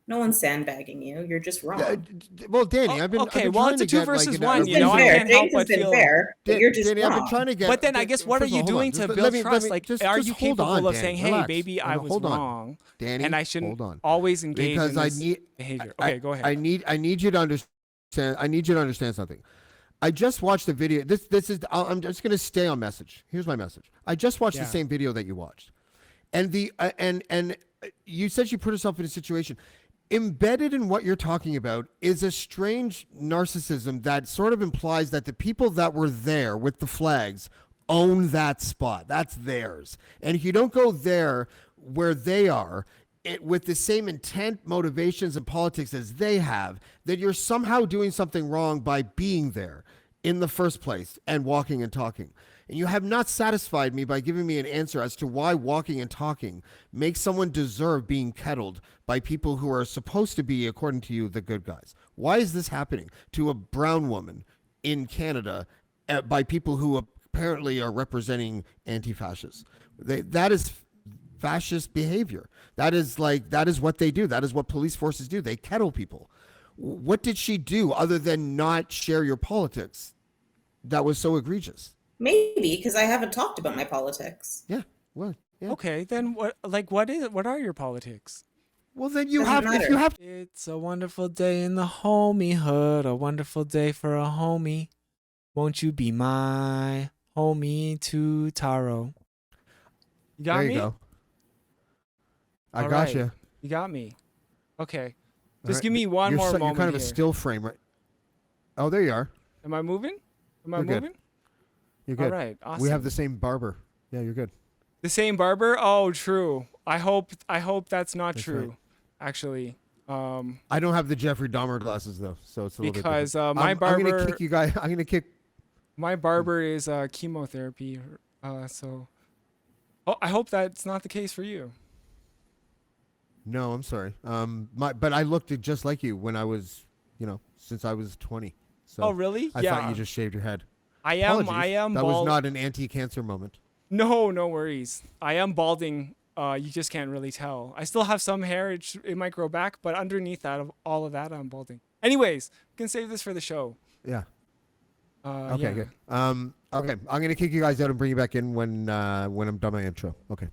No one's sandbagging you. You're just wrong. Well, Danny, I've been Okay, I've been well, trying it's a to two get versus like one. It's You been know, I fair. can't help James has but been feel. fair, but you're just Danny, wrong. I've been trying to get. But then I guess what are First of you all, hold on. doing to Just build let trust? me, Like, just are just you hold capable on, of Danny. saying, "Hey, Relax. baby, I No, was hold on, wrong, Danny. and I shouldn't Hold on. always engage Because in I this need behavior"? Okay, go ahead. I need you to understand. I need you to understand something. I just watched the video. This is. I'm just going to stay on message. Here's my message. I just watched the Yeah. same video that you watched, and the and you said she put herself in a situation. Embedded in what you're talking about is a strange narcissism that sort of implies that the people that were there with the flags own that spot. That's theirs. And if you don't go there where they are, with the same intent, motivations, and politics as they have, then you're somehow doing something wrong by being there in the first place and walking and talking. And you have not satisfied me by giving me an answer as to why walking and talking makes someone deserve being kettled by people who are supposed to be, according to you, the good guys. Why is this happening to a brown woman in Canada by people who apparently are representing anti-fascists? That is fascist behavior. That is what they do. That is what police forces do. They kettle people. What did she do other than not share your politics that was so egregious? Maybe because I haven't talked about my politics. Yeah. Well, yeah. Okay, then what? Like, what are your politics? Well, then you Doesn't have. matter. If you have. It's a wonderful day in the homie hood, a wonderful day for a homie. Won't you be my homie to Taro? You got There me? you go. I All got right. you. You got me. Okay. All Just right. give me one You're more so- moment You're kind of a here. still frame, right? Oh, there you are. Am I moving? Am I You're good. moving? You're good. All right. Awesome. We have the same barber. Yeah, you're good. The same barber? Oh, true. I hope that's not That's true. right. Actually, I don't have the Jeffrey Dahmer glasses though, so it's a little bit because different. my I'm gonna barber, kick you guys. I'm gonna kick. my barber is chemotherapy. So, oh, I hope that's not the case for you. No, I'm sorry. But I looked just like you when I was, since I was 20. So Oh, really? I Yeah. thought you just shaved your head. I am. Apologies. I am. That bald. was not an anti-cancer moment. No, no worries. I am balding. You just can't really tell. I still have some hair. It might grow back, but underneath that, of all of that, I'm balding. Anyways, we can save this for the show. Yeah. Okay, yeah. good. Okay, I'm gonna kick you guys out and bring you back in when I'm done my intro. Okay.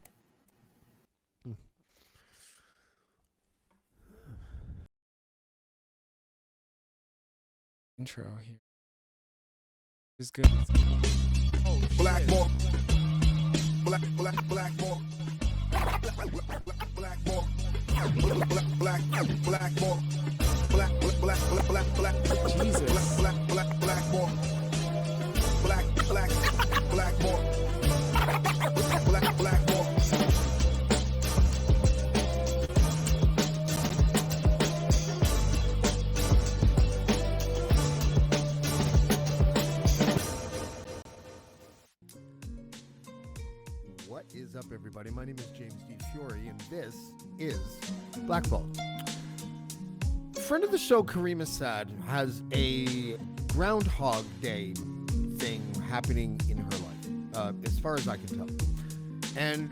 Intro here. It's good. Oh, Black shit. more. Black more. Black more. Black more. Jesus. Black more. Black more. Black more. What is up, everybody? My name is James DiFiore, and this is Blackball. Friend of the show, Caryma Sad, has a Groundhog Day thing happening in her life, as far as I can tell. And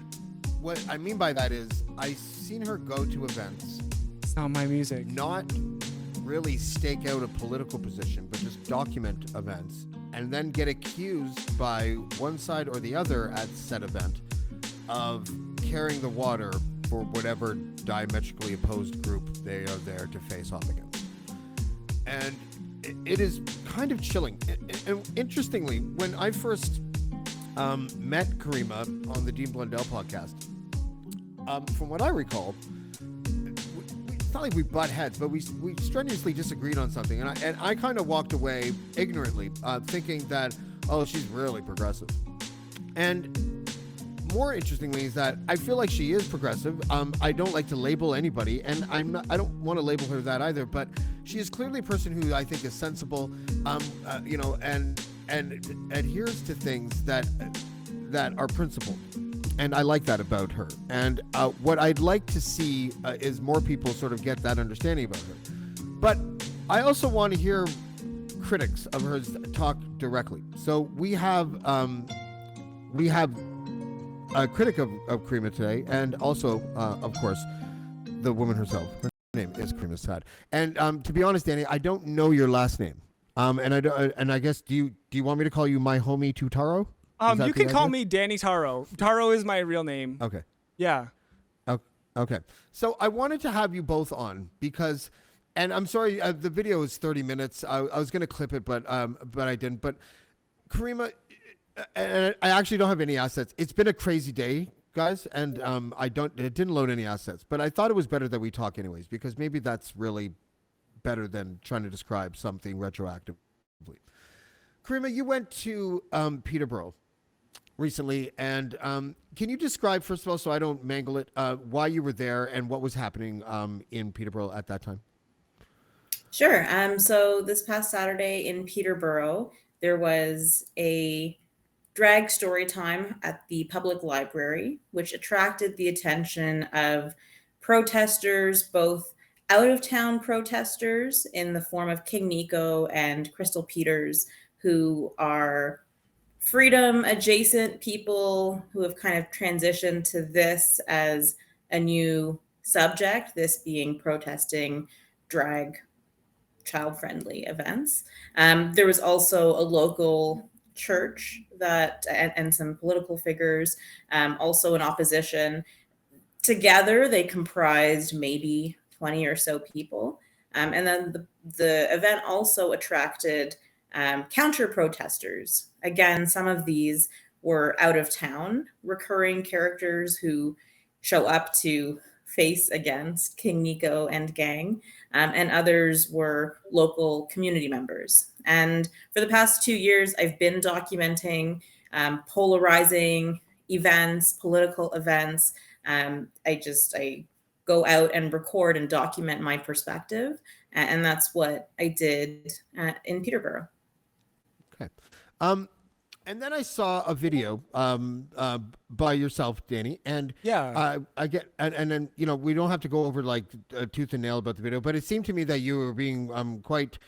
what I mean by that is, I've seen her go to events, It's not my music. not really stake out a political position, but just document events, and then get accused by one side or the other at said event of carrying the water for whatever diametrically opposed group they are there to face off against. And it is kind of chilling. And interestingly, when I first met Caryma on the Dean Blundell podcast, from what I recall, it's not like we butt heads, but we strenuously disagreed on something, and I kind of walked away ignorantly, thinking that, oh, she's really progressive. And more interestingly is that I feel like she is progressive. I don't like to label anybody, and I don't want to label her that either. But she is clearly a person who I think is sensible, and adheres to things that are principled. And I like that about her. And what I'd like to see is more people sort of get that understanding about her. But I also want to hear critics of hers talk directly. So we have a critic of Caryma today, and also, of course, the woman herself. name is Caryma Sad. And to be honest, Danny, I don't know your last name. And I don't, and I guess do you want me to call you MyHomie2Taro? You can call me Danny Taro. Taro is my real name. Okay. Yeah. Okay. So I wanted to have you both on because, and I'm sorry, the video is 30 minutes. I was going to clip it, but I didn't. But Caryma, and I actually don't have any assets. It's been a crazy day, guys, and it didn't load any assets. But I thought it was better that we talk anyways because maybe that's really better than trying to describe something retroactively. Caryma, you went to Peterborough recently, and can you describe, first of all, so I don't mangle it, why you were there and what was happening in Peterborough at that time? Sure. So this past Saturday in Peterborough, there was a drag story time at the public library, which attracted the attention of protesters, both out of town protesters in the form of King Nico and Crystal Peters, who are freedom adjacent people who have kind of transitioned to this as a new subject, this being protesting drag child friendly events. There was also a local church that and some political figures also in opposition. Together they comprised maybe 20 or so people, and then the event also attracted counter protesters. Again, some of these were out of town recurring characters who show up to face against King Nico and gang, and others were local community members. And for the past 2 years, I've been documenting polarizing events, political events. I go out and record and document my perspective, and that's what I did in Peterborough. Okay. And then I saw a video by yourself, Danny, and Yeah. I get, and then we don't have to go over like tooth and nail about the video, but it seemed to me that you were being quite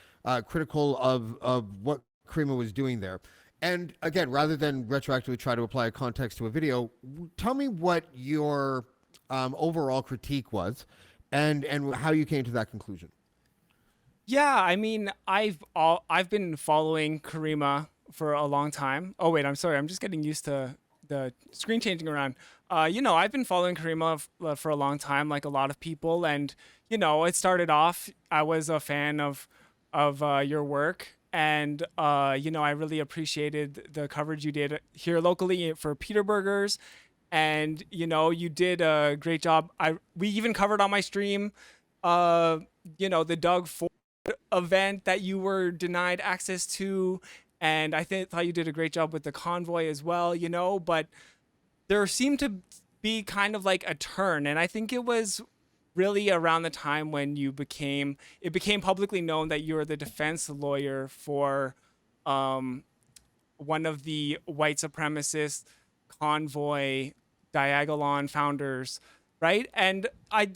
critical of what Caryma was doing there. And again, rather than retroactively try to apply a context to a video, tell me what your overall critique was, and how you came to that conclusion. Yeah, I mean, I've been following Caryma for a long time. Oh wait, I'm sorry. I'm just getting used to the screen changing around. I've been following Caryma for a long time, like a lot of people, and it started off. I was a fan of your work, and I really appreciated the coverage you did here locally for Peterburgers, and you did a great job. We even covered on my stream, the Doug Ford event that you were denied access to, and I thought you did a great job with the convoy as well, but there seemed to be kind of like a turn, and I think it was really around the time when it became publicly known that you were the defense lawyer for one of the white supremacist convoy Diagolon founders, right? And I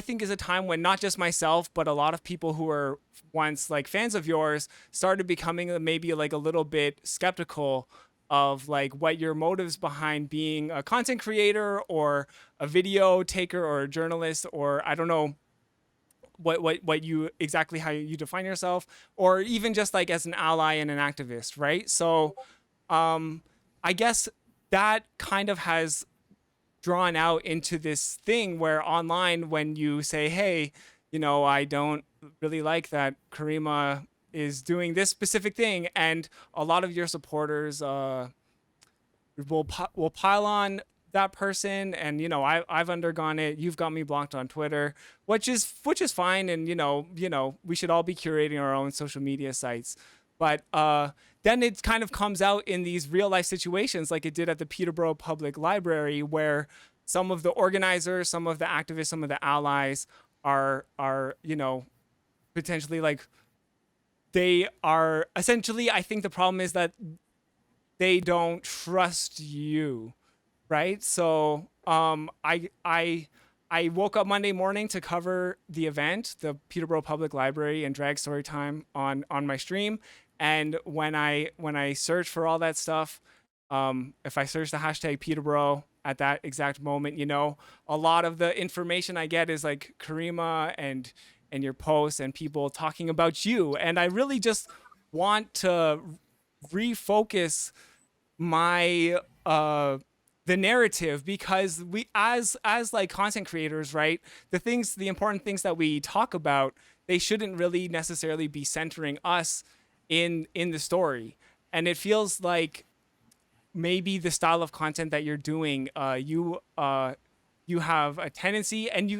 think is a time when not just myself, but a lot of people who were once like fans of yours started becoming maybe like a little bit skeptical of like what your motives behind being a content creator or a video taker or a journalist, or I don't know what you exactly how you define yourself, or even just like as an ally and an activist, right? So I guess that kind of has drawn out into this thing where online, when you say, hey, I don't really like that Caryma is doing this specific thing, and a lot of your supporters will pile on that person, and I've undergone it. You've got me blocked on Twitter, which is fine, and we should all be curating our own social media sites. But then it kind of comes out in these real life situations, like it did at the Peterborough Public Library, where some of the organizers, some of the activists, some of the allies are potentially like, they are essentially, I think the problem is that they don't trust you, right? So I woke up Monday morning to cover the event, the Peterborough Public Library and Drag Story Time on my stream. And when I search for all that stuff, if I search the hashtag Peterborough, at that exact moment. You know, a lot of the information I get is like Caryma and your posts and people talking about you, and I really just want to refocus my the narrative, because we as like content creators, right, the important things that we talk about, they shouldn't really necessarily be centering us in the story. And it feels like maybe the style of content that you're doing, you have a tendency, and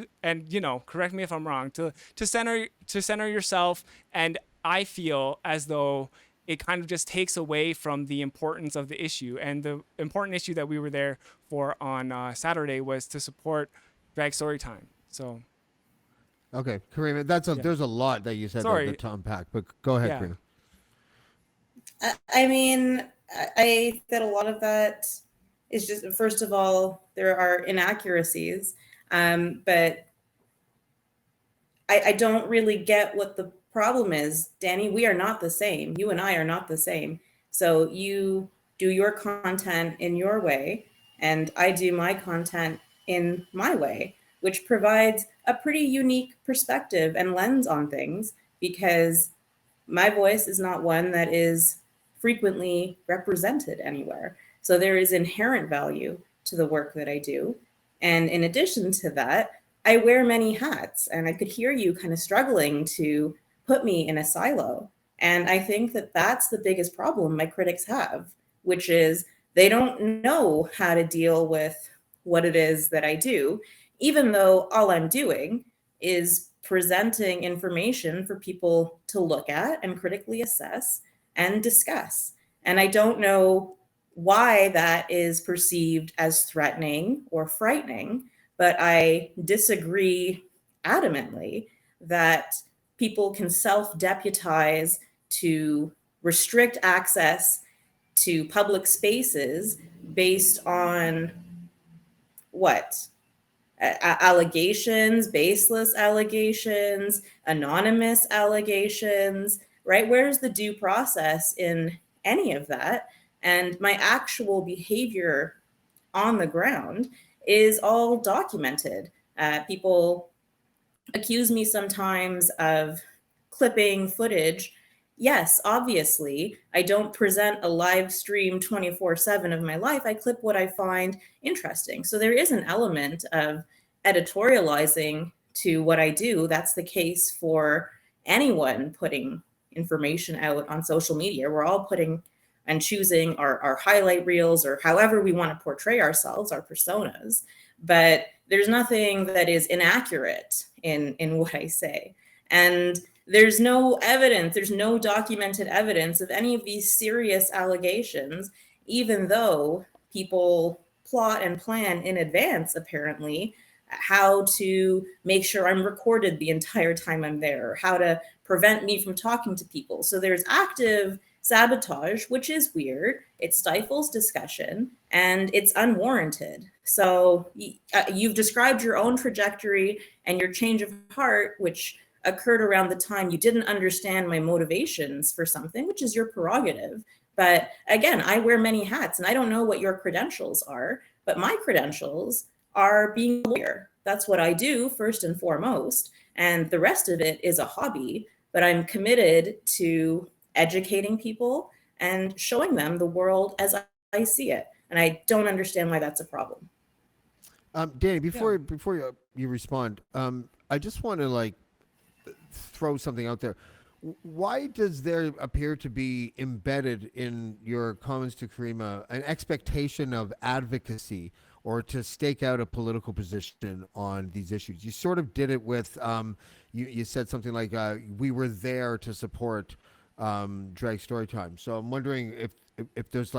you know, correct me if I'm wrong, to center yourself. And I feel as though it kind of just takes away from the importance of the issue. And the important issue that we were there for on Saturday was to support drag story time. So Okay, Karina, there's a lot that you said sorry. to unpack, but go ahead, Yeah. Karina. I mean, I think that a lot of that is just, first of all, there are inaccuracies, but I don't really get what the problem is. Danny, we are not the same. You and I are not the same. So you do your content in your way, and I do my content in my way, which provides a pretty unique perspective and lens on things, because my voice is not one that is frequently represented anywhere. So there is inherent value to the work that I do. And in addition to that, I wear many hats, and I could hear you kind of struggling to put me in a silo. And I think that that's the biggest problem my critics have, which is they don't know how to deal with what it is that I do, even though all I'm doing is presenting information for people to look at and critically assess and discuss. And I don't know why that is perceived as threatening or frightening, but I disagree adamantly that people can self deputize to restrict access to public spaces based on what? Allegations, baseless allegations, anonymous allegations, right? Where's the due process in any of that? And my actual behavior on the ground is all documented. People accuse me sometimes of clipping footage. Yes, obviously, I don't present a live stream 24/7 of my life. I clip what I find interesting. So there is an element of editorializing to what I do. That's the case for anyone putting information out on social media. We're all putting and choosing our highlight reels, or however we want to portray ourselves, our personas. But there's nothing that is inaccurate in what I say. And there's no evidence, there's no documented evidence of any of these serious allegations, even though people plot and plan in advance, apparently, how to make sure I'm recorded the entire time I'm there, or how to prevent me from talking to people. So there's active sabotage, which is weird. It stifles discussion and it's unwarranted. So you've described your own trajectory and your change of heart, which occurred around the time you didn't understand my motivations for something, which is your prerogative. But again, I wear many hats, and I don't know what your credentials are, but my credentials are being a lawyer. That's what I do first and foremost. And the rest of it is a hobby, but I'm committed to educating people and showing them the world as I see it. And I don't understand why that's a problem. Danny, before you respond, I just want to throw something out there. Why does there appear to be embedded in your comments to Caryma an expectation of advocacy or to stake out a political position on these issues? You sort of did it with, you said something like, we were there to support drag story time. So I'm wondering if there's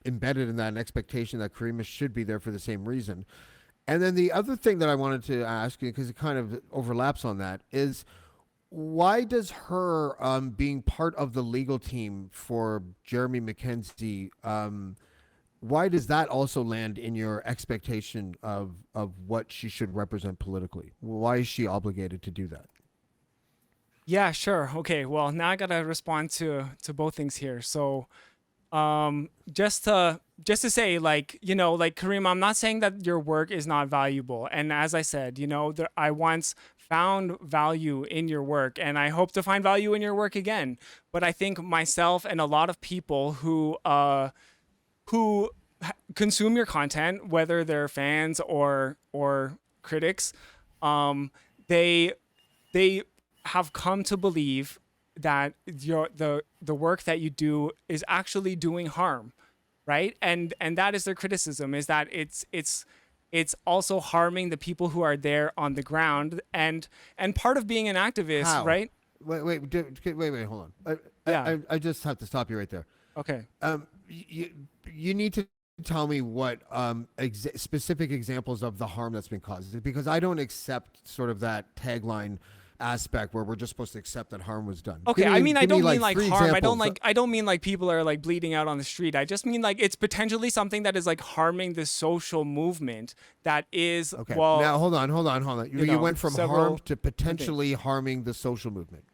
embedded in that an expectation that Caryma should be there for the same reason. And then the other thing that I wanted to ask you, because it kind of overlaps on that, is why does her being part of the legal team for Jeremy McKenzie, why does that also land in your expectation of what she should represent politically? Why is she obligated to do that? Yeah, sure. Okay, well, now I gotta respond to both things here. So just to say, like, you know, like, Caryma, I'm not saying that your work is not valuable. And as I said, you know, I once found value in your work, and I hope to find value in your work again. But I think myself and a lot of people who consume your content, whether they're fans or critics, um, they they have come to believe that the work that you do is actually doing harm, right? And that is their criticism, is that it's also harming the people who are there on the ground, and part of being an activist, How? right? Wait, hold on. Yeah. I just have to stop you right there. Okay. You need to tell me what specific examples of the harm that's been caused, because I don't accept sort of that tagline aspect where we're just supposed to accept that harm was done. Okay, I mean, I don't mean like three harm. examples. I don't mean like people are like bleeding out on the street. I just mean like it's potentially something that is like harming the social movement that is, Okay. well, Now hold on. You know, went from several harm to potentially harming the social movement.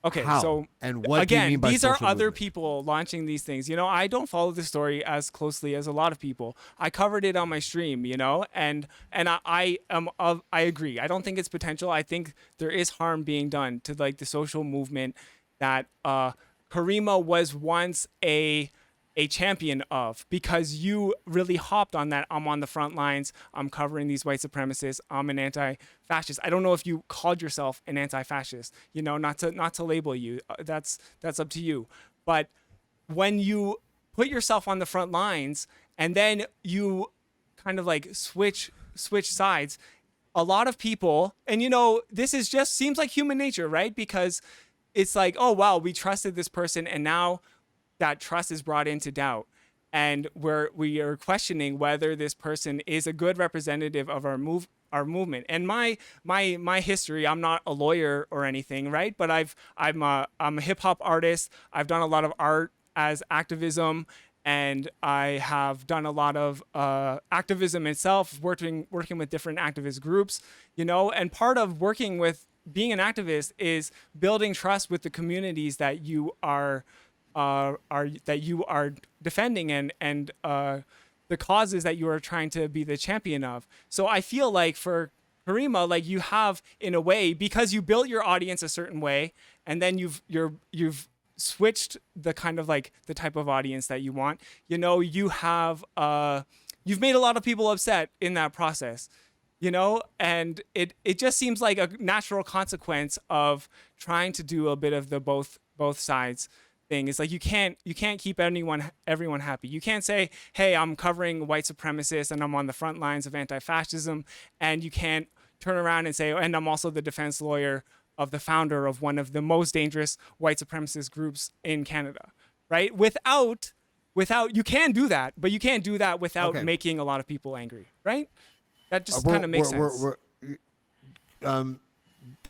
okay, How? so And what do you again, mean by these are social other movement? people launching these things. You know, I don't follow the story as closely as a lot of people. I covered it on my stream, you know, and I agree. I don't think it's potential. I think there is harm being done to like the social movement that Caryma was once a champion of, because you really hopped on that. I'm on the front lines. I'm covering these white supremacists. I'm an anti-fascist. I don't know if you called yourself an anti-fascist, you know, not to label you. That's up to you. But when you put yourself on the front lines and then you kind of like switch sides, a lot of people, and you know, this is just seems like human nature, right? Because it's like, oh wow, we trusted this person, and now that trust is brought into doubt, and we are questioning whether this person is a good representative of our movement. And my history, I'm not a lawyer or anything, right? But I'm a hip hop artist. I've done a lot of art as activism, and I have done a lot of activism itself, working with different activist groups, you know. And part of working with being an activist is building trust with the communities that you are defending, and the causes that you are trying to be the champion of. So I feel like for Caryma, like, you have, in a way, because you built your audience a certain way, and then you've switched the kind of like the type of audience that you want. You know, you've made a lot of people upset in that process, you know, and it just seems like a natural consequence of trying to do a bit of the both sides thing. It's like you can't keep everyone happy. You can't say, hey, I'm covering white supremacists and I'm on the front lines of anti-fascism, and you can't turn around and say, oh, and I'm also the defense lawyer of the founder of one of the most dangerous white supremacist groups in Canada, right? Without you can do that, but you can't do that without making a lot of people angry, right? That just kind of makes sense.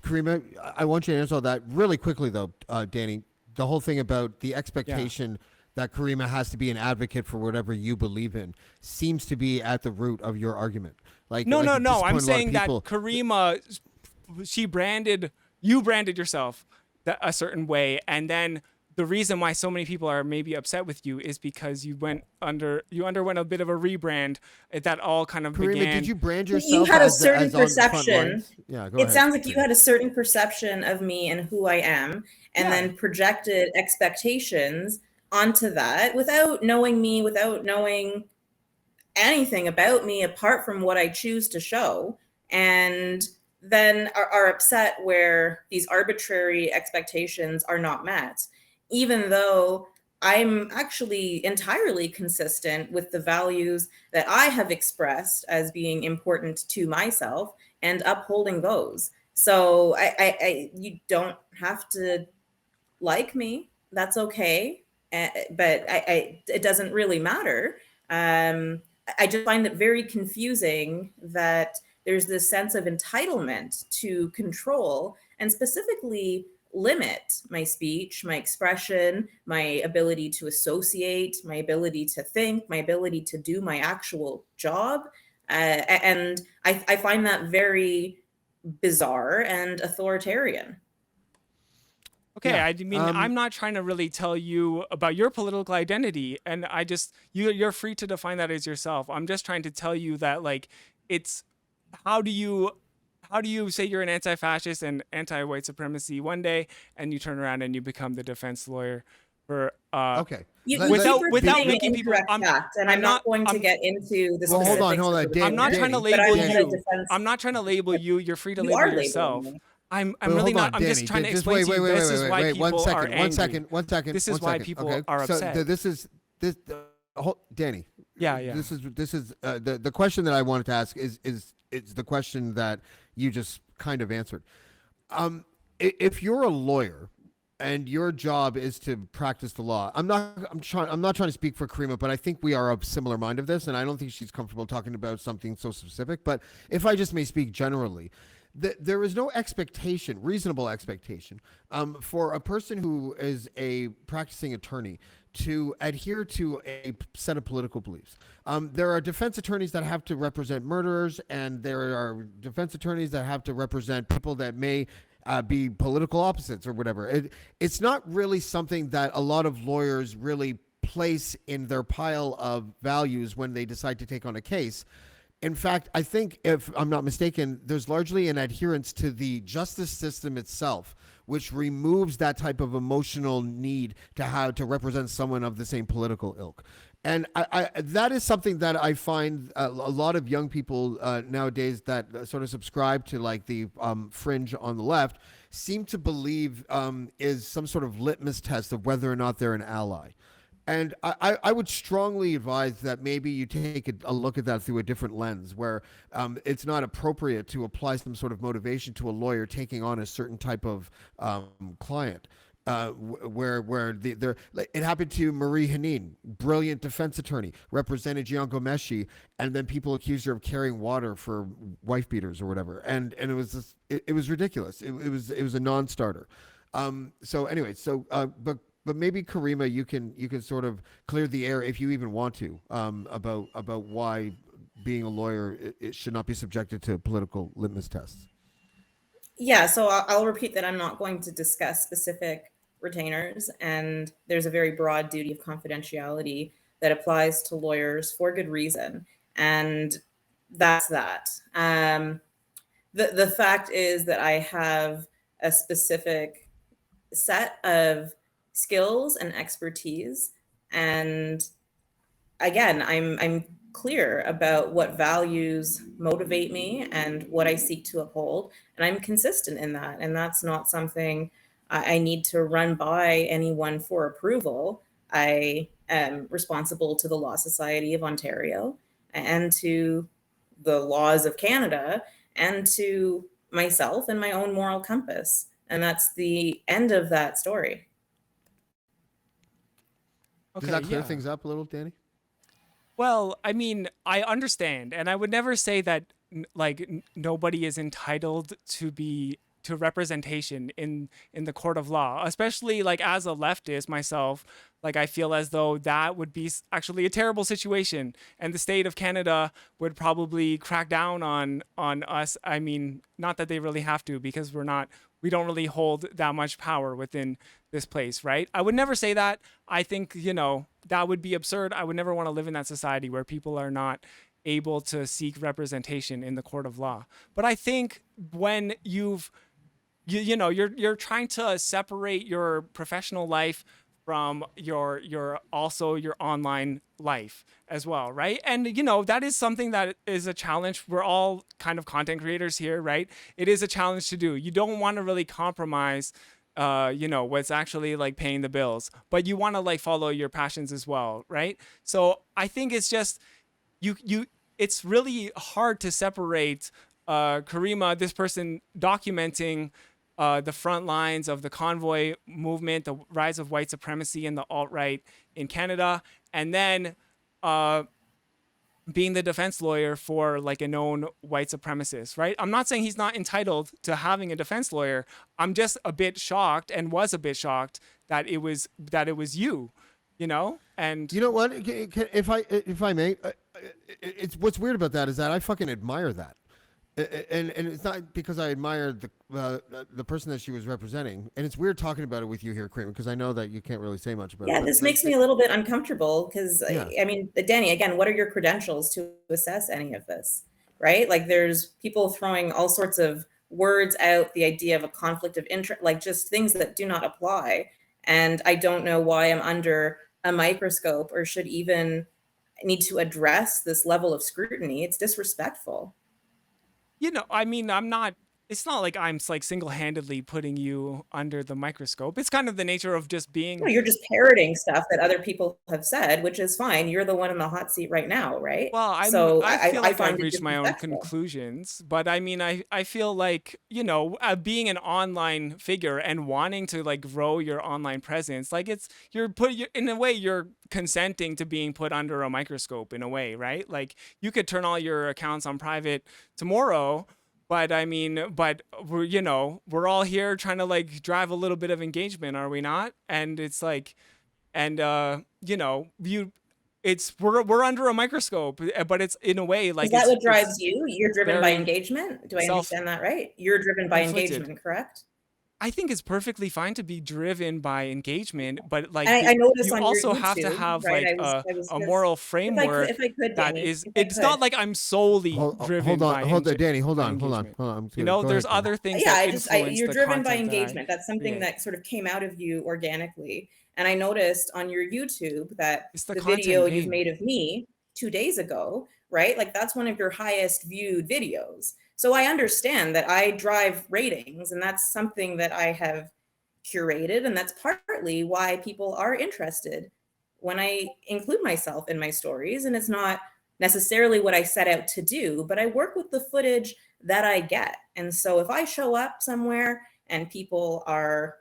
Caryma, I want you to answer that really quickly, though, Danny. The whole thing about the expectation that Caryma has to be an advocate for whatever you believe in seems to be at the root of your argument. No. I'm saying that Caryma, you branded yourself a certain way, and then the reason why so many people are maybe upset with you is because you underwent a bit of a rebrand that all kind of Caryma, began. did you brand yourself? You had a as certain as on the front perception. lines? Yeah, go It ahead. sounds like you had a certain perception of me and who I am, and then projected expectations onto that without knowing me, without knowing anything about me apart from what I choose to show, and then are upset where these arbitrary expectations are not met, even though I'm actually entirely consistent with the values that I have expressed as being important to myself and upholding those. So you don't have to like me. That's okay. But it doesn't really matter. I just find it very confusing that there's this sense of entitlement to control and specifically limit my speech, my expression, my ability to associate, my ability to think, my ability to do my actual job. And I find that very bizarre and authoritarian. Okay, Yeah. I mean, I'm not trying to really tell you about your political identity, and you're free to define that as yourself. I'm just trying to tell you that like it's how do you say you're an anti-fascist and anti-white supremacy one day, and you turn around and you become the defense lawyer for Okay. You, Let- you let- keep without repeating making an people. incorrect fact, and I'm not going to get into the Well, specifics. hold on, of the Dan. I'm not trying to but label I'm not a you. defense. I'm not trying to label you. You're free to You label are labeling yourself. me. I'm Well, really hold not. on, I'm Danny. just trying to Just explain to you. This is why people one are angry. One second. This is why people are upset. So this is Danny. Yeah. This is the question that I wanted to ask is the question that you just kind of answered. If you're a lawyer and your job is to practice the law, I'm not trying to speak for Caryma, but I think we are of similar mind of this, and I don't think she's comfortable talking about something so specific. But if I just may speak generally, there is no expectation, reasonable expectation, for a person who is a practicing attorney to adhere to a set of political beliefs. There are defense attorneys that have to represent murderers, and there are defense attorneys that have to represent people that may be political opposites or whatever. It's not really something that a lot of lawyers really place in their pile of values when they decide to take on a case. In fact, I think, if I'm not mistaken, there's largely an adherence to the justice system itself, which removes that type of emotional need to have to represent someone of the same political ilk. And I that is something that I find a lot of young people nowadays that sort of subscribe to like the fringe on the left seem to believe is some sort of litmus test of whether or not they're an ally. And I would strongly advise that maybe you take a look at that through a different lens, where it's not appropriate to apply some sort of motivation to a lawyer taking on a certain type of client. It happened to Marie Henein, brilliant defense attorney, represented Jian Ghomeshi, and then people accused her of carrying water for wife beaters or whatever, and it was just, it was ridiculous. It was a non-starter. But maybe Caryma, you can sort of clear the air if you even want to about why being a lawyer it should not be subjected to political litmus tests. Yeah, so I'll repeat that I'm not going to discuss specific retainers, and there's a very broad duty of confidentiality that applies to lawyers for good reason, and that's that. The fact is that I have a specific set of skills and expertise, and again, I'm clear about what values motivate me and what I seek to uphold, and I'm consistent in that, and that's not something I need to run by anyone for approval. I am responsible to the Law Society of Ontario and to the laws of Canada and to myself and my own moral compass, and that's the end of that story. Does that clear things up a little, Danny? Well, I mean, I understand, and I would never say that nobody is entitled to representation in the court of law, especially like as a leftist myself. Like I feel as though that would be actually a terrible situation, and the state of Canada would probably crack down on us. I mean, not that they really have to, because we don't really hold that much power within this place, right? I would never say that. I think, that would be absurd. I would never want to live in that society where people are not able to seek representation in the court of law. But I think when you're trying to separate your professional life from your online life as well, right? And that is something that is a challenge. We're all kind of content creators here, right? It is a challenge to do. You don't want to really compromise what's actually like paying the bills, but you want to like follow your passions as well, right? So I think it's just it's really hard to separate Caryma, this person documenting the front lines of the convoy movement, the rise of white supremacy and the alt-right in Canada, and then being the defense lawyer for like a known white supremacist, right? I'm not saying he's not entitled to having a defense lawyer. I'm just a bit shocked, and was a bit shocked that it was you, and you know what? If I may, it's what's weird about that is that I fucking admire that. And it's not because I admired the person that she was representing, and it's weird talking about it with you here, Kramer, because I know that you can't really say much about it. Yeah, But this makes me a little bit uncomfortable because yeah, I mean, Danny, again, what are your credentials to assess any of this, right? Like, there's people throwing all sorts of words out, the idea of a conflict of interest, like just things that do not apply. And I don't know why I'm under a microscope or should even need to address this level of scrutiny. It's disrespectful. I mean, I'm not. It's not like I'm like single-handedly putting you under the microscope. It's kind of the nature of just No, being. you're just parroting stuff that other people have said, which is fine. You're the one in the hot seat right now, right? Well, So I feel I like find I've it reached my own disrespectful. conclusions, but I mean, I feel like, being an online figure and wanting to like grow your online presence, like you're in a way you're consenting to being put under a microscope in a way, right? Like you could turn all your accounts on private tomorrow, but I mean, but we're all here trying to like drive a little bit of engagement, are we not? And it's like, and you it's we're under a microscope, but it's in a way Is like that what it's drives you? You're driven by very engagement? Do I self understand that right? You're driven by inflicted. engagement, correct? I think it's perfectly fine to be driven by engagement, but like And I notice you on your also have to YouTube, have right? like I was a just moral if framework I could, that Danny, is if I it's could. not like I'm solely hold driven on, by Danny, hold by on, engagement. I'm just gonna go There's ahead, Danny. other things Yeah, that influence you're the driven by content that I engagement. That's something create. that sort of came out of you organically. And I noticed on your YouTube that It's the the content video you've game. made of me 2 days ago, right? Like, that's one of your highest viewed videos. So I understand that I drive ratings, and that's something that I have curated, and that's partly why people are interested when I include myself in my stories. And it's not necessarily what I set out to do, but I work with the footage that I get. And so if I show up somewhere and people are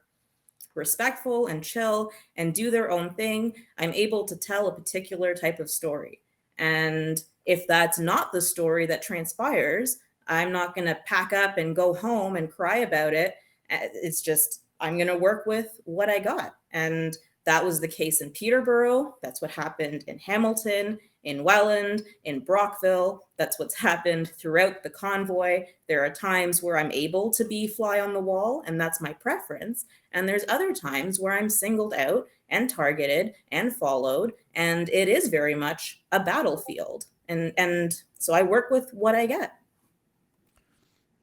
respectful and chill and do their own thing, I'm able to tell a particular type of story. And if that's not the story that transpires, I'm not going to pack up and go home and cry about it. It's just, I'm going to work with what I got. And that was the case in Peterborough. That's what happened in Hamilton, in Welland, in Brockville. That's what's happened throughout the convoy. There are times where I'm able to be fly on the wall, and that's my preference. And there's other times where I'm singled out and targeted and followed, and it is very much a battlefield. And so I work with what I get.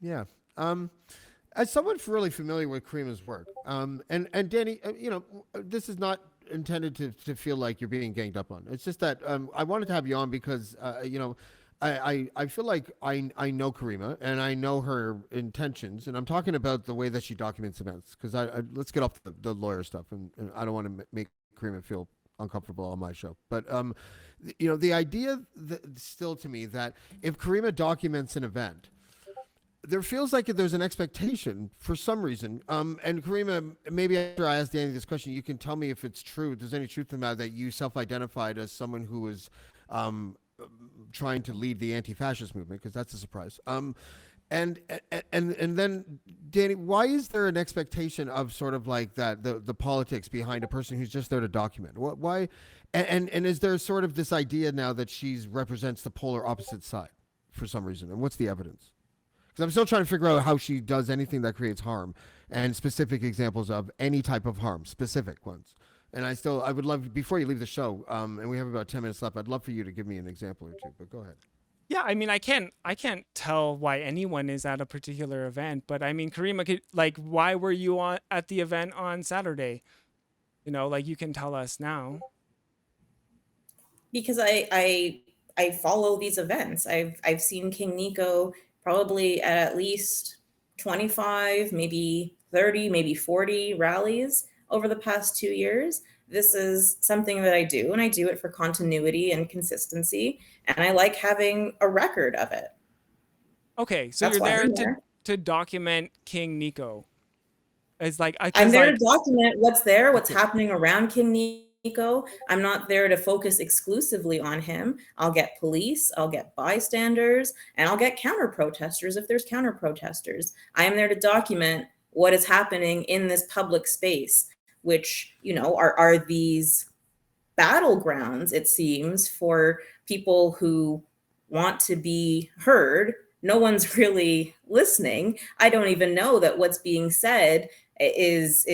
Yeah. As someone really familiar with Caryma's work, and Danny, this is not intended to feel like you're being ganged up on. It's just that I wanted to have you on because I feel like I know Caryma and I know her intentions, and I'm talking about the way that she documents events. Because let's get off the lawyer stuff, and I don't want to make Caryma feel uncomfortable on my show. But the idea still to me that if Caryma documents an event, there feels like there's an expectation for some reason. And Caryma, maybe after I ask Danny this question, you can tell me if it's true. If there's any truth in that you self-identified as someone who is trying to lead the anti-fascist movement, because that's a surprise. And then Danny, why is there an expectation of sort of like that the politics behind a person who's just there to document? Why? And is there sort of this idea now that she represents the polar opposite side for some reason? And what's the evidence? Because I'm still trying to figure out how she does anything that creates harm, and specific examples of any type of harm, specific ones. And I would love, before you leave the show, and we have about 10 minutes left, I'd love for you to give me an example or two, but go ahead. Yeah, I mean, I can't tell why anyone is at a particular event, but I mean, Caryma, like, why were you at the event on Saturday? Like, you can tell us now. Because I follow these events. I've seen King Nico probably at least 25, maybe 30, maybe 40 rallies over the past 2 years. This is something that I do, and I do it for continuity and consistency, and I like having a record of it. Okay, so That's you're why there I'm there. to document King Nico. It's like I'm there to like document what's there, what's Okay. happening around King Nico. I'm not there to focus exclusively on him. I'll get police, I'll get bystanders, and I'll get counter protesters if there's counter protesters. I am there to document what is happening in this public space, which, are these battlegrounds, it seems, for people who want to be heard no one's really listening. I don't even know that what's being said is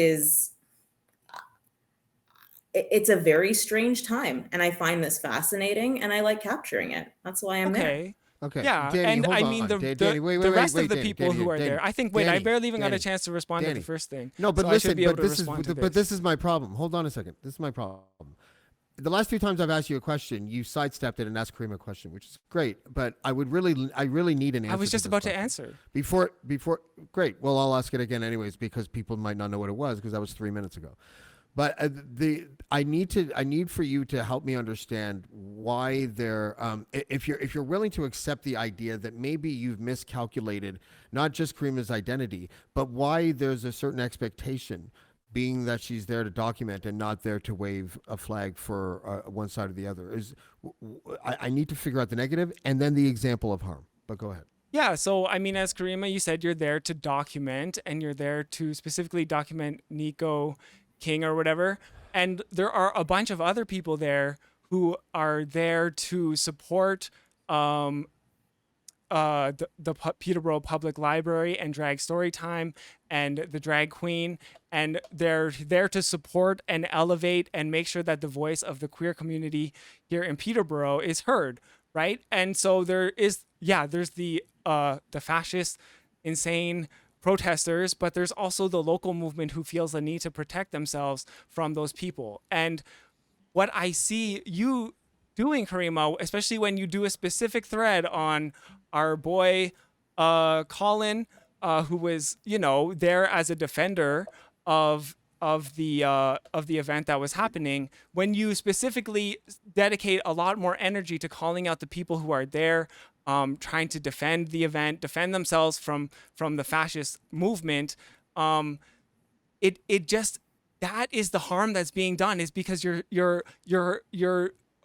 it's a very strange time, and I find this fascinating, and I like capturing it. That's why I'm there. Okay. Okay, Yeah, Danny, and hold I mean on. Danny, wait, the rest of wait, the Danny, people who are Danny, there. I think. Wait, I Danny, barely even got a Danny, chance to respond to the Danny. first thing. No, but so I should listen, be able but to this is respond to but this is my problem. Hold on a second. This is my problem. The last few times I've asked you a question, you sidestepped it and asked Caryma a question, which is great. But I really need an answer. I was just about to question. answer. Before, great. Well, I'll ask it again anyways because people might not know what it was because that was 3 minutes ago. But I need for you to help me understand why there. If you're willing to accept the idea that maybe you've miscalculated not just Caryma's identity, but why there's a certain expectation, being that she's there to document and not there to wave a flag for one side or the other. I need to figure out the negative and then the example of harm. But go ahead. Yeah, so I mean, as Caryma, you said you're there to document, and you're there to specifically document Nico King or whatever. And there are a bunch of other people there who are there to support the Peterborough Public Library and Drag Storytime and the Drag Queen, and they're there to support and elevate and make sure that the voice of the queer community here in Peterborough is heard, right? And so there's the fascist, insane protesters, but there's also the local movement who feels the need to protect themselves from those people. And what I see you doing, Caryma, especially when you do a specific thread on our boy Colin, who was, there as a defender of the event that was happening, when you specifically dedicate a lot more energy to calling out the people who are there, trying to defend the event, defend themselves from the fascist movement, it just, that is the harm that's being done, is because you're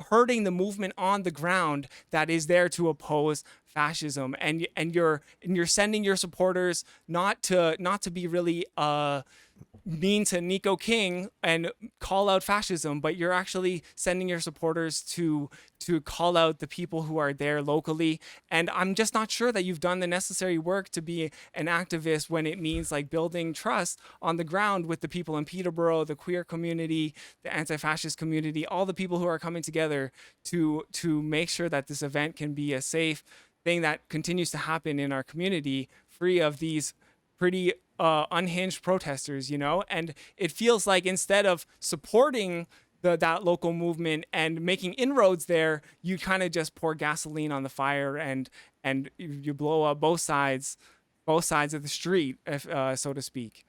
hurting the movement on the ground that is there to oppose fascism, and you're sending your supporters not to be really mean to Nico King and call out fascism, but you're actually sending your supporters to call out the people who are there locally. And I'm just not sure that you've done the necessary work to be an activist when it means like building trust on the ground with the people in Peterborough, the queer community, the anti-fascist community, all the people who are coming together to make sure that this event can be a safe thing that continues to happen in our community, free of these pretty unhinged protesters, and it feels like instead of supporting that local movement and making inroads there, you kind of just pour gasoline on the fire and you blow up both sides of the street, if, so to speak.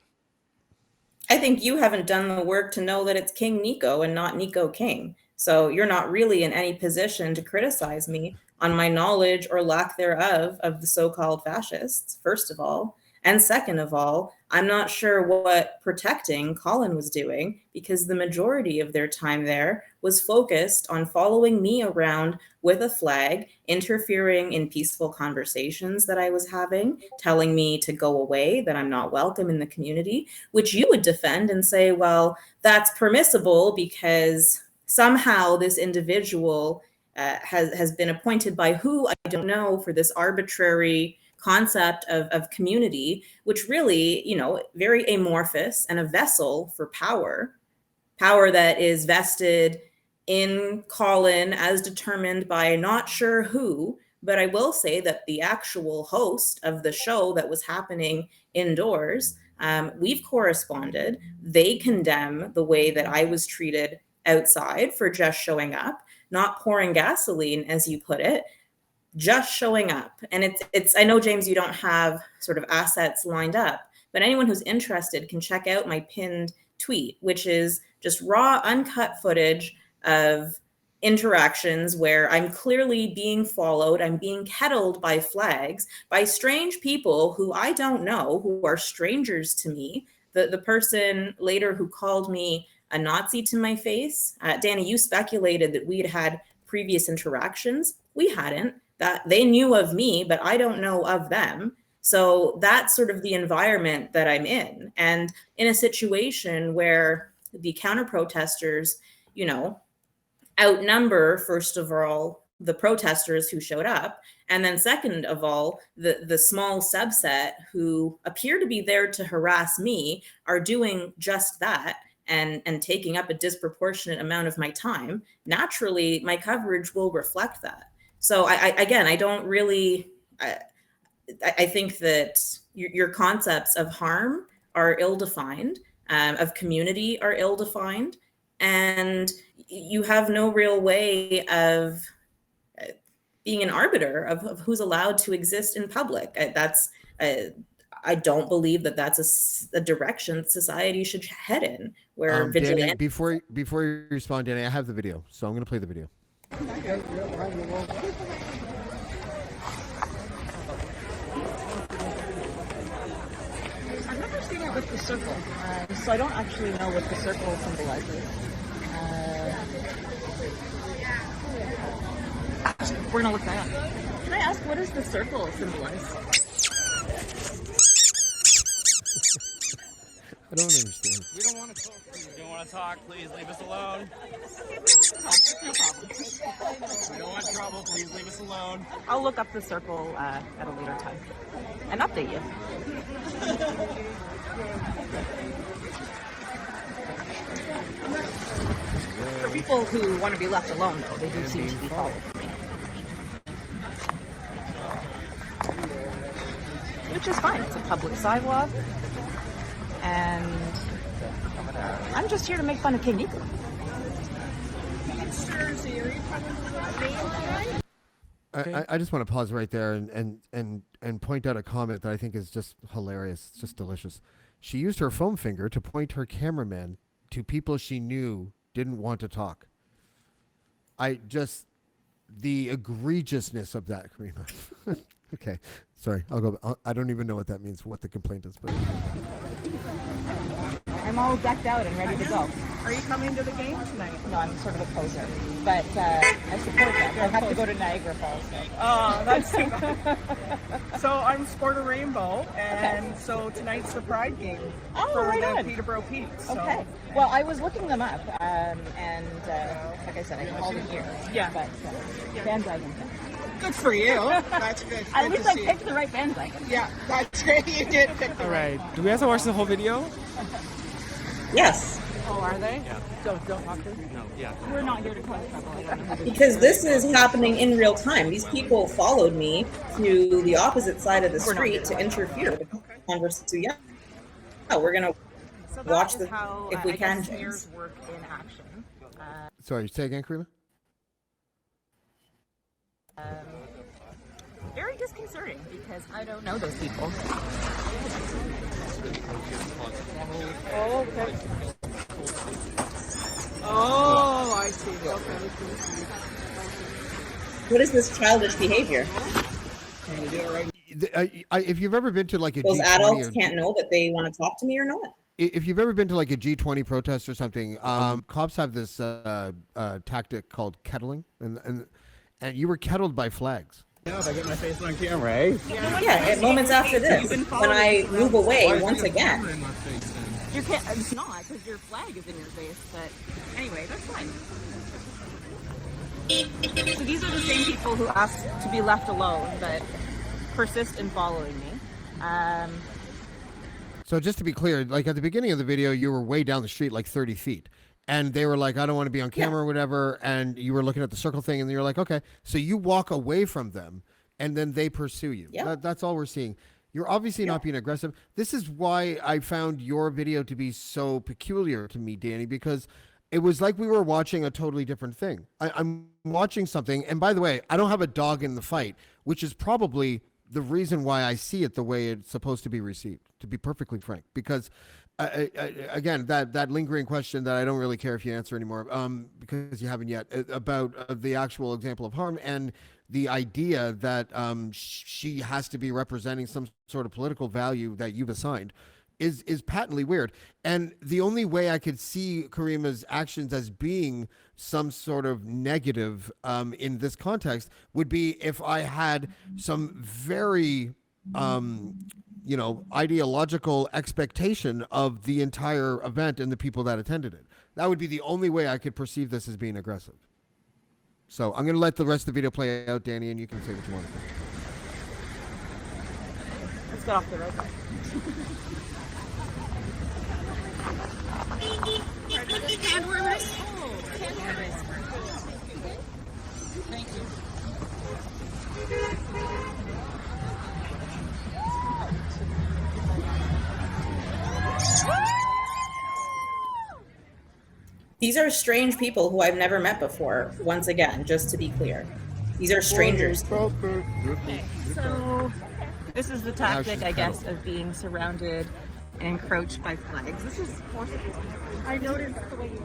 I think you haven't done the work to know that it's King Nico and not Nico King. So you're not really in any position to criticize me on my knowledge or lack thereof of the so-called fascists, first of all. And second of all, I'm not sure what protecting Colin was doing, because the majority of their time there was focused on following me around with a flag, interfering in peaceful conversations that I was having, telling me to go away, that I'm not welcome in the community, which you would defend and say, well, that's permissible because somehow this individual has been appointed by who, I don't know, for this arbitrary concept of community, which really, very amorphous and a vessel for power that is vested in Colin as determined by not sure who. But I will say that the actual host of the show that was happening indoors, we've corresponded. They condemn the way that I was treated outside for just showing up, not pouring gasoline, as you put it, just showing up. And it's I know, James, you don't have sort of assets lined up, but anyone who's interested can check out my pinned tweet, which is just raw, uncut footage of interactions where I'm clearly being followed. I'm being kettled by flags by strange people who I don't know, who are strangers to me. The person later who called me a Nazi to my face, Danny, you speculated that we'd had previous interactions. We hadn't. That they knew of me, but I don't know of them. So that's sort of the environment that I'm in. And in a situation where the counter protesters, outnumber, first of all, the protesters who showed up, and then second of all, the small subset who appear to be there to harass me are doing just that and taking up a disproportionate amount of my time. Naturally, my coverage will reflect that. So I don't really. I think that your concepts of harm are ill-defined, of community are ill-defined, and you have no real way of being an arbiter of who's allowed to exist in public. I don't believe that that's a direction society should head in, where Danny, before you respond, Danny, I have the video, so I'm going to play the video. I've never seen it with the circle, so I don't actually know what the circle symbolizes. We're gonna look that up. Can I ask, what does the circle symbolize? I don't understand. We don't want to talk. We don't want to talk. Please leave us alone. No problem. We don't want trouble. Please leave us alone. I'll look up the circle at a later time and update you. For people who want to be left alone, though, they do seem to be following me. Which is fine. It's a public sidewalk. And I'm just here to make fun of King Nico. I just want to pause right there and point out a comment that I think is just hilarious. It's just delicious. She used her foam finger to point her cameraman to people she knew didn't want to talk. The egregiousness of that, Caryma. Okay, sorry. I'll go. I don't even know what that means, what the complaint is. But I'm all decked out and ready to go. Are you coming to the game tonight? No, I'm sort of a poser, but I support that. I have to go to Niagara Falls. Oh, that's so I'm Sport a Rainbow, and so tonight's the Pride game for right the on. Peterborough Petes. So. Okay. Well, I was looking them up, and like I said, I called it here. Yeah. But bandwagon. Good for you. That's good. At Good least to I see. picked the right bandwagon. Yeah, that's great. You did pick the All right. Do we have to watch the whole video? Yes, Oh, are they? Yeah. Don't talk to them. No. Yeah. We're not here to cause trouble. I don't know who this because this is happening in real time. These people followed me to the opposite side of the street to interfere with the conversation. Yeah, we're gonna So watch that is the how, if we I can. guess James. smears work in action. sorry, say again, Caryma. Very disconcerting because I don't know those people. Oh, okay. Oh, I see. Okay. What is this childish behavior? Can you do it right? If you've ever been to like a Those G20 adults or- can't know that they want to talk to me or not. if you've ever been to like a G20 protest or something, cops have this tactic called kettling, and you were kettled by flags. Yeah, if I get my face on camera, eh? Yeah, at moments after this, when I move away once again. You can't. It's not because your flag is in your face. But anyway, that's fine. So these are the same people who asked to be left alone, but persist in following me. So just to be clear, like at the beginning of the video, you were way down the street, like 30 feet. And they were like, I don't want to be on camera or whatever. And you were looking at the circle thing and you're like, okay. So you walk away from them and then they pursue you. Yeah. That's all we're seeing. You're obviously not being aggressive. This is why I found your video to be so peculiar to me, Danny, because it was like we were watching a totally different thing. I'm watching something. And by the way, I don't have a dog in the fight, which is probably the reason why I see it the way it's supposed to be received, to be perfectly frank, because again, that lingering question that I don't really care if you answer anymore, because you haven't yet, about the actual example of harm and the idea that she has to be representing some sort of political value that you've assigned is patently weird. And the only way I could see Caryma's actions as being some sort of negative in this context would be if I had some very ideological expectation of the entire event and the people that attended it. That would be the only way I could perceive this as being aggressive. So I'm going to let the rest of the video play out, Danny, and you can say what you want to say. Let's get off the road. Hand warmers. Hand warmers. Thank you. These are strange people who I've never met before. Once again, just to be clear, these are strangers. So this is the tactic, I guess, of being surrounded and encroached by flags. This is forceful. I noticed,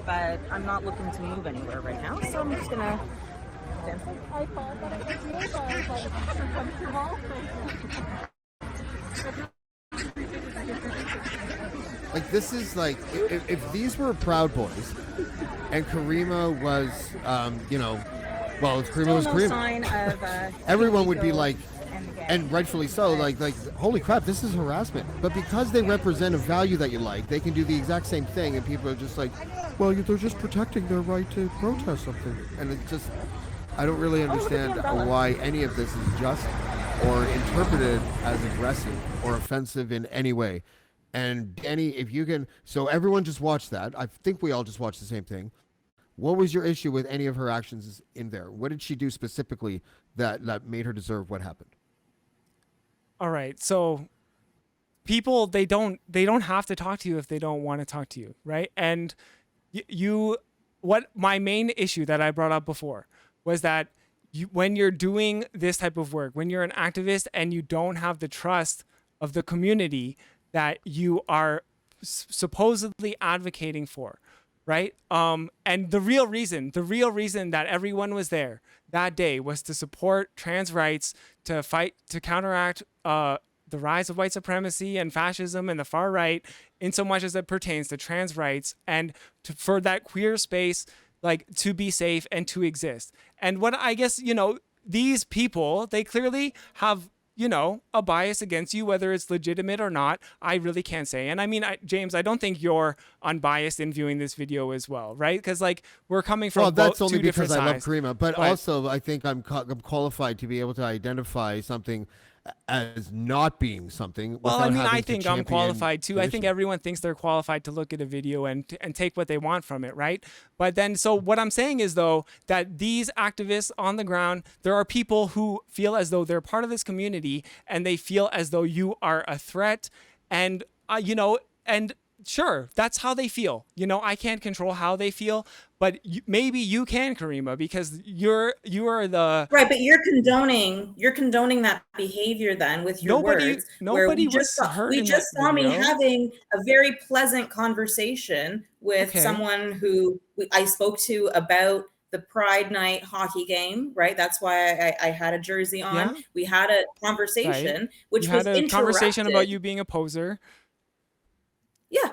but I'm not looking to move anywhere right now, so I'm just gonna. I thought that it was me, but Like, this is like, if these were Proud Boys and Caryma was, you know, well, if Caryma was Caryma, sign of, everyone would be like, and rightfully so, like, holy crap, this is harassment. But because they represent a value that you like, they can do the exact same thing, and people are just like, well, they're just protecting their right to protest something. And it's just, I don't really understand why any of this is just or interpreted as aggressive or offensive in any way. And Danny, if you can, so everyone just watched that. I think we all just watched the same thing. What was your issue with any of her actions in there? What did she do specifically that made her deserve what happened? All right. So people, they don't have to talk to you if they don't want to talk to you, right? And what my main issue that I brought up before was that when you're doing this type of work, when you're an activist and you don't have the trust of the community that you are supposedly advocating for, right? And the real reason that everyone was there that day was to support trans rights, to fight, to counteract the rise of white supremacy and fascism and the far right, in so much as it pertains to trans rights, and for that queer space, like, to be safe and to exist. And what I guess, these people, they clearly have, a bias against you, whether it's legitimate or not. I really can't say. And I mean, James, I don't think you're unbiased in viewing this video as well, right? Because, like, we're coming from that's only two different because I love sides. Caryma, but also I think I'm qualified to be able to identify something as not being something. Well, I mean, I think I'm qualified too. I think issue. everyone thinks they're qualified to look at a video and take what they want from it, right? But then, so what I'm saying is, though, that these activists on the ground, there are people who feel as though they're part of this community, and they feel as though you are a threat, and and sure, that's how they feel. I can't control how they feel, but maybe you can, Caryma, because you are the right. But you're condoning that behavior then with your words. Nobody was hurt. We just saw me having a very pleasant conversation with someone who I spoke to about the Pride Night hockey game, right? That's why I had a jersey on. Yeah. We had a conversation, which was a conversation about you being a poser. Yeah,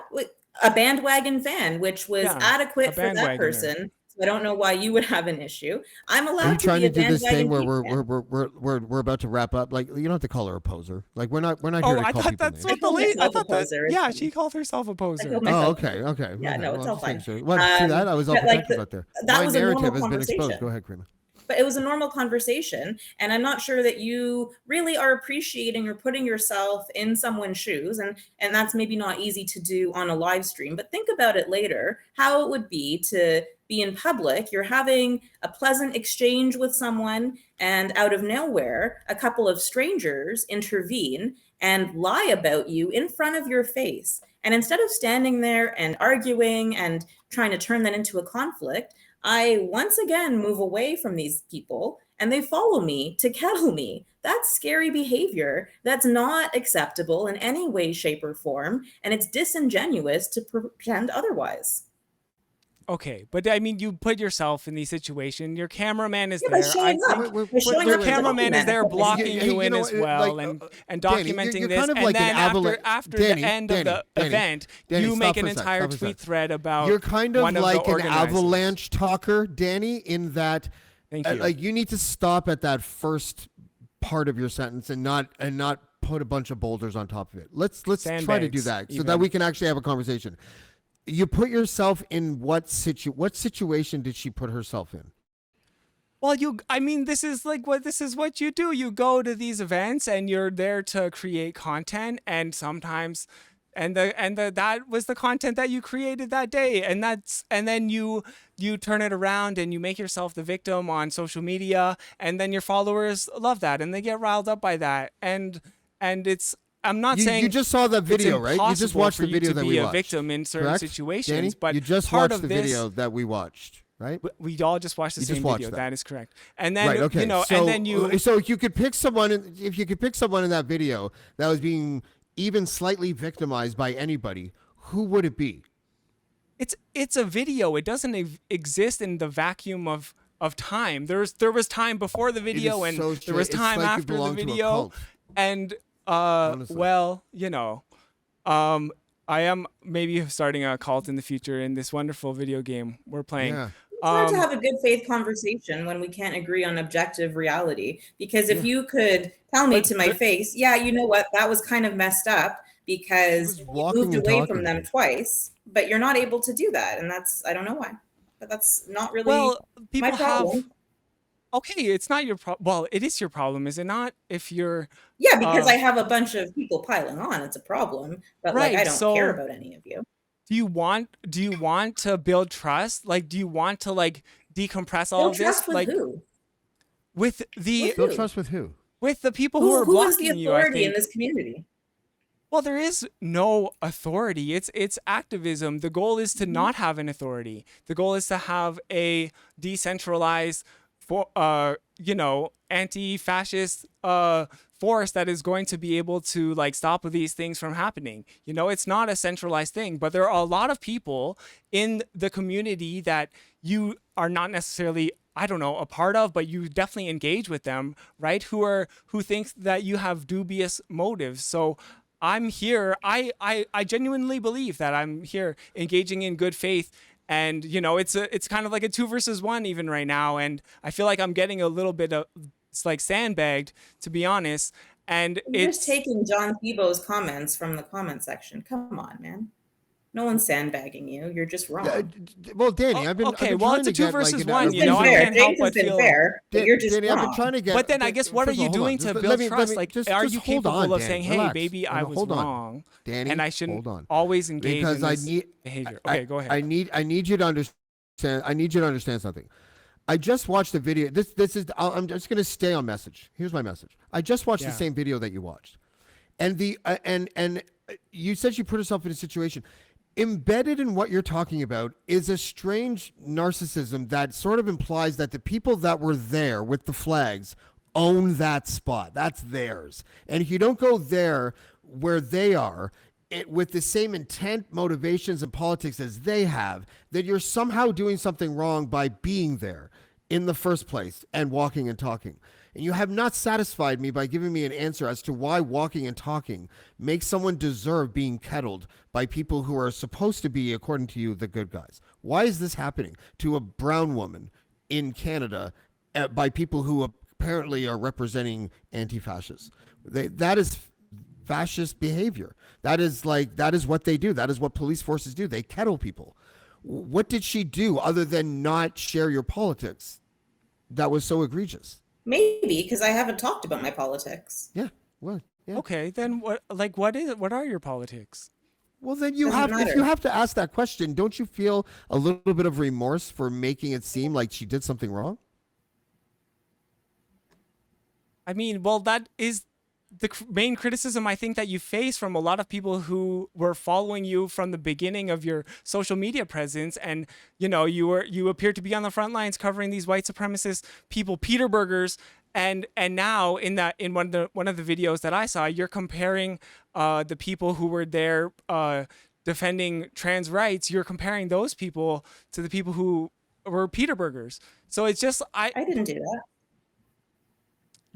a bandwagon fan, which was adequate for that person. So I don't know why you would have an issue. I'm allowed. Are you trying to do this thing where we're about to wrap up? Like, you don't have to call her a poser. Like, we're not here to call people names. What the lady. I thought that. Yeah, she called herself a poser. Oh, okay. Yeah, no, it's all fine. Well, see that? I was all protected about there. That was narrative has been exposed. Go ahead, Caryma. But it was a normal conversation, and I'm not sure that you really are appreciating or putting yourself in someone's shoes, and that's maybe not easy to do on a live stream, but think about it later, how it would be to be in public. You're having a pleasant exchange with someone, and out of nowhere, a couple of strangers intervene and lie about you in front of your face. And instead of standing there and arguing and trying to turn that into a conflict, I once again move away from these people, and they follow me to kettle me. That's scary behavior. That's not acceptable in any way, shape, or form, and it's disingenuous to pretend otherwise. Okay, but I mean, you put yourself in these situations. Your cameraman is there. Your cameraman is there blocking you in as well, and documenting you're this. Kind of and like then after Danny, the end of the event, you make an entire tweet thread about. You're kind of like an avalanche talker, Danny, in that. Thank you. Like, you need to stop at that first part of your sentence and not put a bunch of boulders on top of it. Let's try to do that so that we can actually have a conversation. You put yourself in what situation did she put herself in? Well, I mean, this is what you do. You go to these events and you're there to create content, and sometimes, that was the content that you created that day, and then you turn it around and you make yourself the victim on social media, and then your followers love that and they get riled up by that, and it's. I'm not saying you just saw the video, it's right? You just impossible watched for the video you to that be we a watched. victim in certain Correct? situations, Danny? but you just part watched of the this, video that we watched, right? we all just watched the You just same watched video. that. That is correct. And then Right. Okay. you know, so, and then you. So if you could pick someone, if you could pick someone in that video that was being even slightly victimized by anybody, who would it be? It's a video. It doesn't exist in the vacuum of time. There was time before the video, and there was time after the video, and Honestly. well, you know, I am maybe starting a cult in the future in this wonderful video game we're playing. Yeah. It's hard to have a good faith conversation when we can't agree on objective reality. Because if you could tell me to my face, yeah, you know what, that was kind of messed up because you moved away from them twice, but you're not able to do that, and I don't know why, but that's not really my problem. Okay, it's not your problem. Well, it is your problem, is it not? If you're because I have a bunch of people piling on, it's a problem. But right, like, I don't care about any of you. Do you want to build trust? Like, do you want to like decompress all of this? With who? With build trust with who? With the people who are blocking you. Who is the authority in this community? Well, there is no authority. It's activism. The goal is to not have an authority. The goal is to have a decentralized, anti-fascist force that is going to be able to like stop these things from happening. You know, it's not a centralized thing, but there are a lot of people in the community that you are not necessarily, I don't know, a part of, but you definitely engage with them, right? Who think that you have dubious motives. So I'm here. I genuinely believe that I'm here engaging in good faith. And, you know, it's kind of like a 2 versus 1 even right now. And I feel like I'm getting a little bit of, it's like sandbagged, to be honest. And you're just taking John Thiebaud's comments from the comment section. Come on, man. No one's sandbagging you. You're just wrong. Well, Danny, I've been it's a 2 versus 1. You know, I can't help but feel fair. But you're just Danny, wrong. I've been trying to get. But then I guess what are you doing to build trust? Like, are you capable of saying, "Hey, relax. baby, I was wrong, Danny, and I shouldn't always engage in this behavior"? Okay, go ahead. I need you to understand. I need you to understand something. I just watched the video. This is. I'm just going to stay on message. Here's my message. I just watched the same video that you watched, and and you said you put yourself in a situation. Embedded in what you're talking about is a strange narcissism that sort of implies that the people that were there with the flags own that spot. That's theirs. And if you don't go there where they are, with the same intent, motivations, and politics as they have, then you're somehow doing something wrong by being there in the first place and walking and talking. And you have not satisfied me by giving me an answer as to why walking and talking makes someone deserve being kettled by people who are supposed to be, according to you, the good guys. Why is this happening to a brown woman in Canada by people who apparently are representing anti-fascists? That is fascist behavior. That is what they do. That is what police forces do. They kettle people. What did she do other than not share your politics that was so egregious? Maybe because I haven't talked about my politics. Yeah. Well, yeah. Okay, then what are your politics? Well, then if you have to ask that question, don't you feel a little bit of remorse for making it seem like she did something wrong? I mean, well, that is the main criticism I think that you face from a lot of people who were following you from the beginning of your social media presence, and you know you appear to be on the front lines covering these white supremacist people, Peter Burgers, and now in one of the videos that I saw, you're comparing the people who were there defending trans rights. You're comparing those people to the people who were Peter Burgers. So it's just I didn't do that.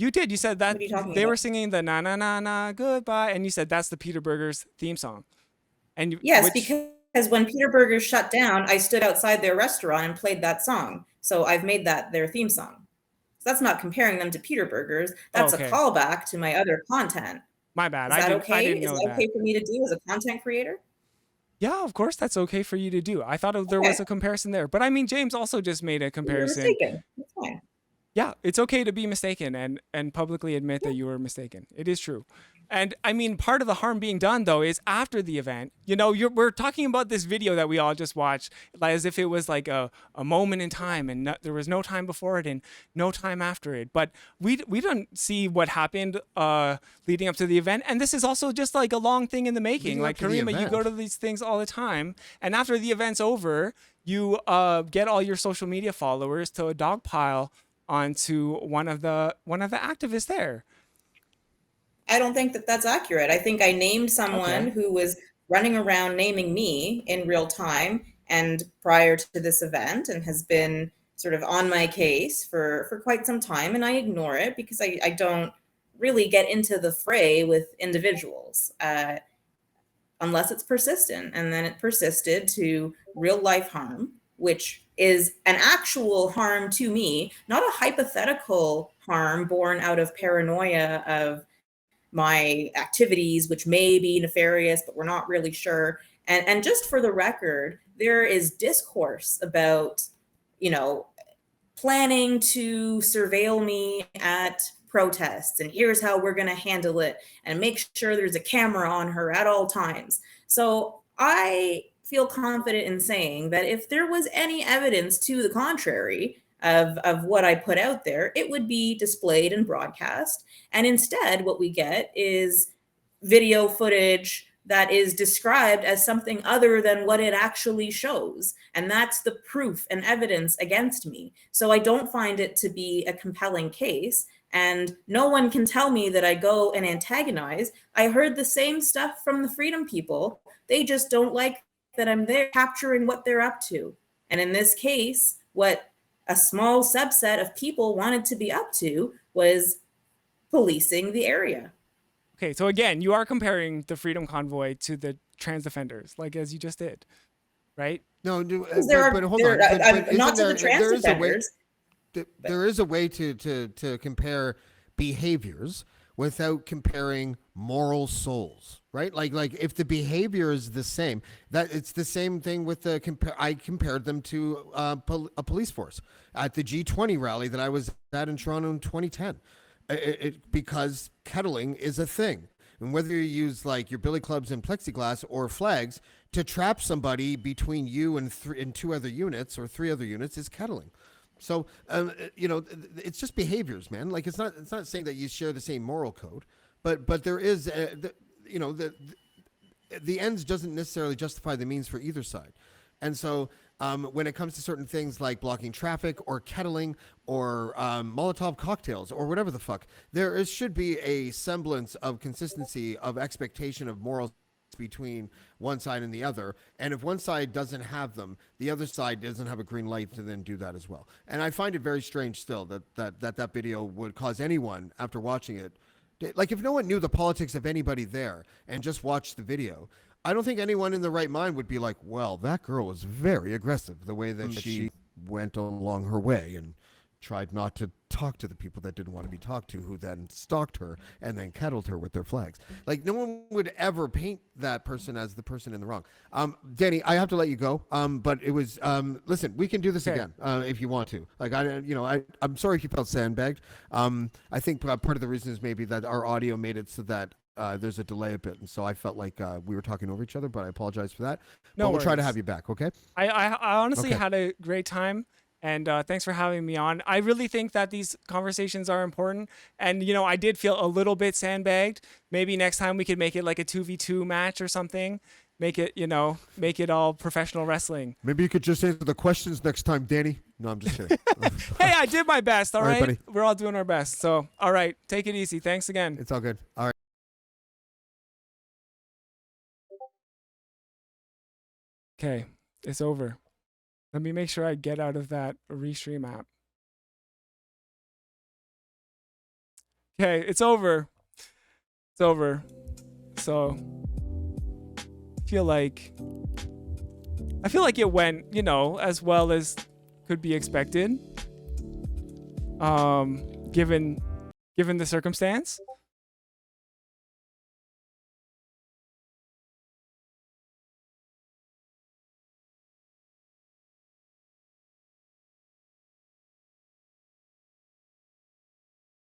You did. You said that they were about? singing the na na na na goodbye, and you said that's the Peter Burgers theme song. And yes, because when Peter Burgers shut down, I stood outside their restaurant and played that song. So I've made that their theme song. So that's not comparing them to Peter Burgers. That's a callback to my other content. My bad. Is that okay? Is that okay for me to do as a content creator? Yeah, of course that's okay for you to do. I thought there was a comparison there. But I mean, James also just made a comparison. You're mistaken. That's fine. yeah, it's okay to be mistaken and publicly admit that you were mistaken. It is true. And I mean, part of the harm being done though is after the event. You know, we're talking about this video that we all just watched like, as if it was like a moment in time, and there was no time before it and no time after it. But we don't see what happened leading up to the event. And this is also just like a long thing in the making. Like Caryma, you go to these things all the time, and after the event's over, you get all your social media followers to dogpile onto one of the activists there. I don't think that that's accurate. I think I named someone who was running around naming me in real time and prior to this event, and has been sort of on my case for quite some time. And I ignore it because I don't really get into the fray with individuals unless it's persistent. And then it persisted to real life harm, which is an actual harm to me, not a hypothetical harm born out of paranoia of my activities, which may be nefarious, but we're not really sure. And just for the record, there is discourse about, you know, planning to surveil me at protests, and here's how we're going to handle it, and make sure there's a camera on her at all times. So I feel confident in saying that if there was any evidence to the contrary of what I put out there, it would be displayed and broadcast. And instead, what we get is video footage that is described as something other than what it actually shows. And that's the proof and evidence against me. So I don't find it to be a compelling case. And no one can tell me that I go and antagonize. I heard the same stuff from the Freedom people. They just don't like that I'm there capturing what they're up to. And in this case, what a small subset of people wanted to be up to was policing the area. Okay, so again, you are comparing the Freedom Convoy to the trans defenders, like as you just did, right? No, but hold on. Not to the trans defenders. There is a way to compare behaviors without comparing moral souls, right? Like if the behavior is the same, that it's the same thing with I compared them to a police force at the G20 rally that I was at in Toronto in 2010. Because kettling is a thing. And whether you use like your billy clubs and plexiglass or flags to trap somebody between you and two other units or three other units is kettling. So, you know, it's just behaviors, man. Like it's not saying that you share the same moral code, but there is, you know, the ends doesn't necessarily justify the means for either side. And so when it comes to certain things like blocking traffic or kettling or Molotov cocktails or whatever the fuck, should be a semblance of consistency of expectation of morals between one side and the other. And if one side doesn't have them, the other side doesn't have a green light to then do that as well. And I find it very strange still that video would cause anyone after watching it, like if no one knew the politics of anybody there and just watched the video, I don't think anyone in the right mind would be like, well, that girl was very aggressive the way that she went along her way and tried not to talk to the people that didn't want to be talked to, who then stalked her and then kettled her with their flags. Like no one would ever paint that person as the person in the wrong. Danny, I have to let you go. But it was, listen, we can do this again if you want to. Like, I'm sorry if you felt sandbagged. I think part of the reason is maybe that our audio made it so that there's a delay a bit, and so I felt like we were talking over each other, but I apologize for that. No, we'll try to have you back, okay? I honestly had a great time, and thanks for having me on. I really think that these conversations are important, and you know, I did feel a little bit sandbagged. Maybe next time we could make it like a 2v2 match or something. Make it all professional wrestling. Maybe you could just answer the questions next time, Danny. No, I'm just kidding. Hey, I did my best, all right? Buddy. We're all doing our best. So, all right, take it easy. Thanks again. It's all good. All right. Okay, it's over. Let me make sure I get out of that restream app. Okay, it's over. It's over. So I feel like it went, you know, as well as could be expected. Given the circumstance.